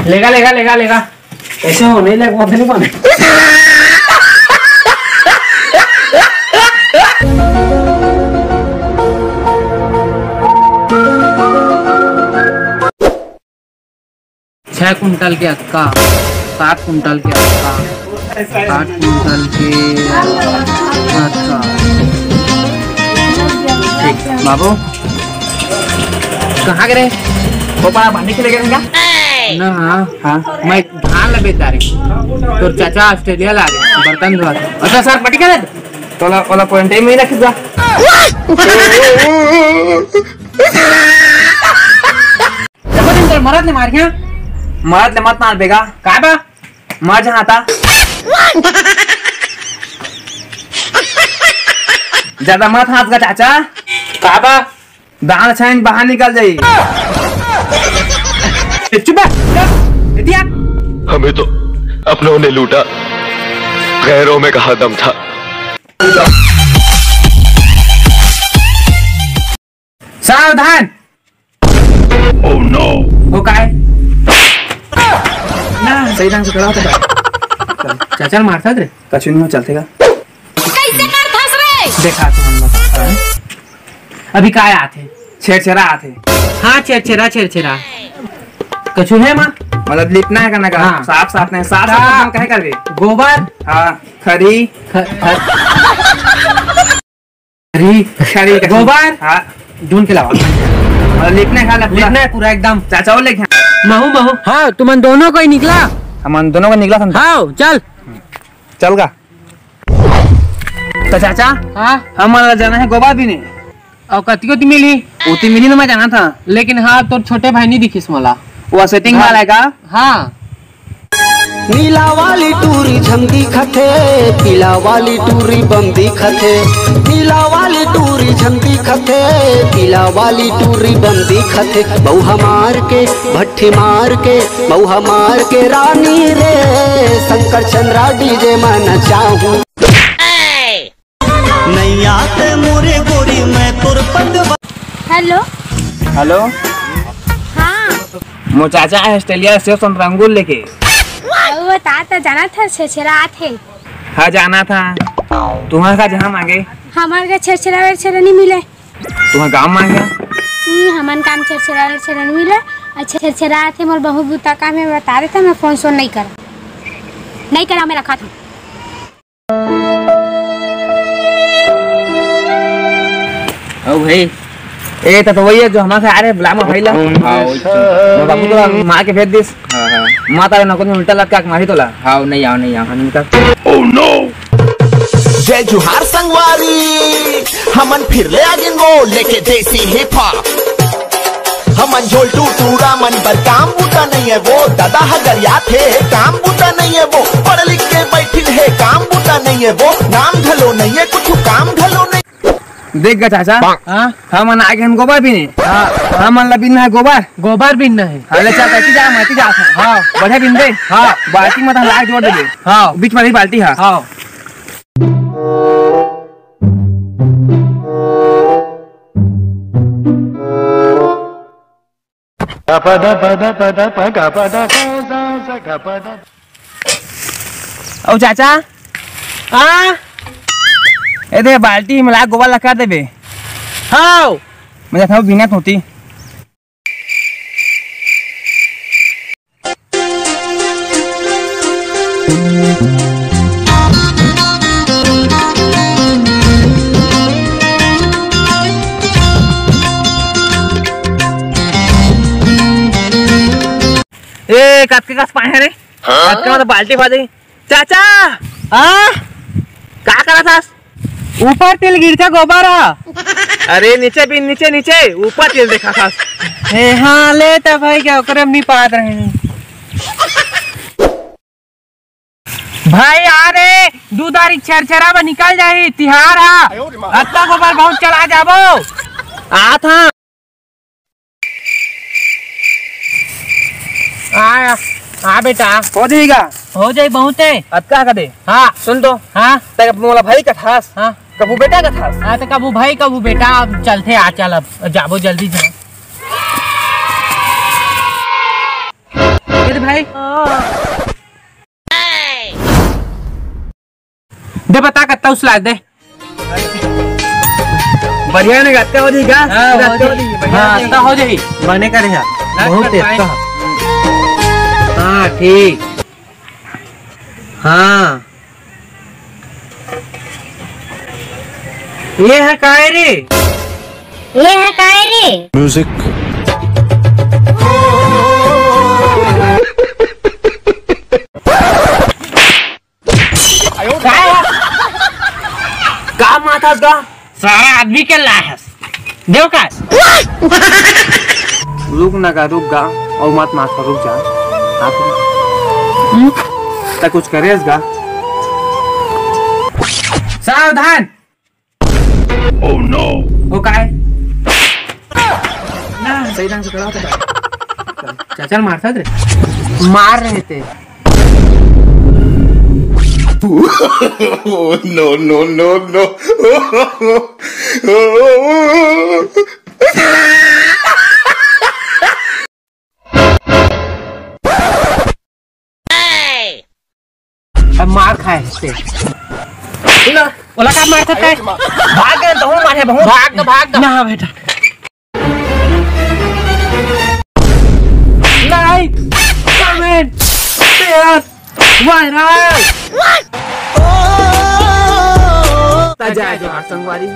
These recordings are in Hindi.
लेगा लेगा लेगा लेगा ऐसे हो नहीं लग नहीं पाने। छह कुंटल के अक्का, 7 कुंटल के अक्का, 8 कुंटल के अक्का। ठीक बाबू कहाँ गए? वो पारा बांधने के लिए गए क्या? ना हाँ मैं धान लगे तारे तो चाचा ऑस्ट्रेलिया ला गए बर्तन धोआ। अच्छा सर पटी कर तोला ओला पॉइंट में ही रख जा। देखो दिन तो मरद ने मार गया। मरद ने मत मार बेगा का बा मार जहाँ था ज्यादा मत हाथ का चाचा का बा दान छाइन बाहर निकल जाई। चुप हमें तो अपनों ने लूटा, गैरों में कहा दम था। सावधान। ओह नो वो का है ना सही ढंग से खड़ा होता है। चाचा मारता रे कछु नहीं चलते का कैसे मारता रे देखा तो हम लोग अभी का आते छेड़छेड़ा आते। हाँ छेड़छेड़ा कछु है माँ मतलब लिपना है करना का। हाँ। साफ साफ नहीं साफ साफ कहे कर गोबर। हाँ खरी खरी खरी गोबर। हाँ ढूंढ के लावा और लिपना है पूरा एकदम। चाचा और लेके महू हाँ तुम दोनों को ही निकला। हम दोनों को निकला था। हाँ चल का तो चाचा। हाँ हमारा जाना है गोबर भी नहीं और कति को मिली उती मिली तो मैं जाना था लेकिन हाँ तो छोटे भाई नहीं दिखिस मला वो सेटिंग वाला है का। हाँ नीला वाली टूरी झमदी खथे, पीला वाली टूरी बमदी खथे। नीला वाली टूरी झमदी खथे, पीला वाली टूरी बमदी खथे। बहु मार के भट्टी मार के बहु मार के रानी रे शंकर चंद्रा डीजे मन चाहूं नहीं आते मोरे गोरी मैं तुर पद। हेलो हाँ मो चाचा है ऑस्ट्रेलिया से संतरंगुल लेके। वो ता जाना था छेछरा थे। हाँ जाना था तुम्हारे का जहाँ मांगे हमारे का छेछरा नहीं मिले। तुम्हारे गाँव मांगे हमन काम छेछरा नहीं मिले। अच्छा छेछरा थे मोर बहुत बुता काम में बता रहे थे मैं फोन नहीं करा मैं रखा था। ओ भाई ए तो वही है जो हमारे आ रहे बुलामा भाई ला। हां बाबू तो मार के भेज दिस। हां माता रे नको उल्टा लटका के मारी तोला। हां नहीं आओ निकल। ओह नो जय जुहार संगवारी हमन फिर ले आगिन वो लेके देसी हिप हॉप। हमन झोल टूटूरा मन पर काम बूटा नहीं है वो दादा हगरिया थे काम बूटा नहीं है वो पढ़ लिख के बैठिल है काम बूटा नहीं है वो नाम घलो नहीं है कुछ काम घलो नहीं। देख गा चाचा। हाँ हम आगे हम गोबर भी नहीं। हाँ हम बिन है गोबर बिन है। अरे चल बैठी जा माटी जा। हाँ बढ़िया बिन दे। हाँ बाल्टी में लाग जोड़ दे। हाँ बीच वाली बाल्टी। हाँ हाँ ओ चाचा हाँ ए बाल्टी मिला गोबर लगा देबे। हाँ मैं था बिना होती। ए कत के कस पाए रे कत का तो बाल्टी खा दे। चाचा हाँ क्या करा था? ऊपर तेल गिरता गोबर। अरे नीचे भी नीचे ऊपर तेल देखा था। हाँ ले तो भाई क्या करे नहीं पा रहे भाई आ रे दूधारी छरछरा में निकल जाए तिहार। अत्ता गोबर बहुत चला जाबो आ था। आ बेटा हो जाएगा बहुत है अत्का का दे। हाँ सुन तो। हाँ तक मोला भाई का थास। हाँ कबू बेटा का थास। हाँ तो कबू भाई कबू बेटा अब चलते आ चल अब जाबो जल्दी जा। भाई दे बता कत्ता उछला दे बढ़िया ने गाते हो जी का हां हो जाई बने करे है बहुत टेस्ट का हां ठीक हां ये है काय रे म्यूजिक का माथा का सारा आदमी के लाहस देव का रुक ना का रुक गा और मत माथा रुक जा ता कुछ करेस गा सावधान ओह नो वो काय ना सही ढंग से करा होता चाचा मारता रे मार रहे थे नो नो नो नो अब मार खाए इससे ओला का मारता है भाग गए तो मारे बहुत भाग ना बेटा लाइक कमेंट शेयर वायरल जय जोहार संगवारी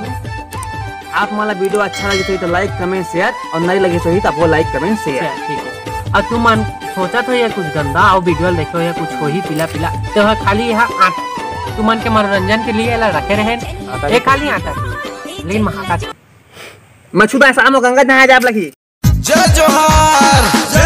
आप मला वीडियो अच्छा लगे तो लाइक कमेंट शेयर और नहीं लगे तो आपको लाइक कमेंट शेयर ठीक है और तुम सोचा तो या कुछ गंदा और वीडियो देखो या कुछ हो ही पीला तो खाली यहाँ तुमन के मनोरंजन के लिए रखे रहे एक खाली आता लेकिन महाका मछुदा शाम गंगा नहाए जाब लगी जय जोहार